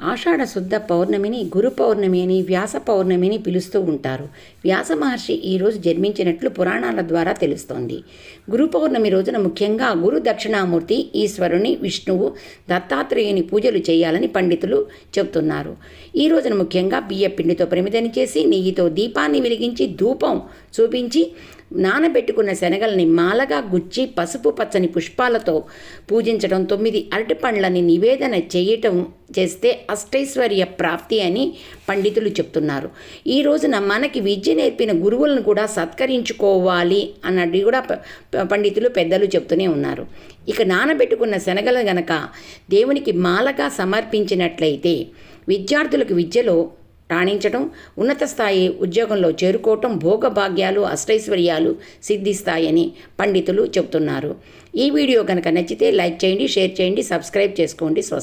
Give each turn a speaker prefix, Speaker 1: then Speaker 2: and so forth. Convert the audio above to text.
Speaker 1: ఆషాఢ శుద్ధ పౌర్ణమిని గురు పౌర్ణమి అని వ్యాస పౌర్ణమిని పిలుస్తూ ఉంటారు. వ్యాస మహర్షి ఈరోజు జన్మించినట్లు పురాణాల ద్వారా తెలుస్తోంది. గురు పౌర్ణమి రోజున ముఖ్యంగా గురు దక్షిణామూర్తి, ఈశ్వరుని, విష్ణువు, దత్తాత్రేయుని పూజలు చేయాలని పండితులు చెబుతున్నారు. ఈ రోజున ముఖ్యంగా బియ్య పిండితో ప్రమిదని చేసి నెయ్యితో దీపాన్ని వెలిగించి ధూపం చూపించి నానబెట్టుకున్న శనగల్ని మాలగా గుచ్చి పసుపు పచ్చని పుష్పాలతో పూజించడం, 9 అరటిపండ్లని నివేదన చేయటం చేస్తే అష్టైశ్వర్య ప్రాప్తి అని పండితులు చెప్తున్నారు. ఈ రోజున మనకి విద్య నేర్పిన గురువులను కూడా సత్కరించుకోవాలి అన్నది కూడా పండితులు పెద్దలు చెప్తూనే ఉన్నారు. ఇక నానబెట్టుకున్న శనగలు గనక దేవునికి మాలగా సమర్పించినట్లయితే విద్యార్థులకు విద్యలో రాణించడం, ఉన్నత స్థాయి ఉద్యోగంలో చేరుకోవటం, భోగభాగ్యాలు, అష్టైశ్వర్యాలు సిద్ధిస్తాయని పండితులు చెబుతున్నారు. ఈ వీడియో కనుక నచ్చితే లైక్ చేయండి, షేర్ చేయండి, సబ్స్క్రైబ్ చేసుకోండి. స్వస్తి.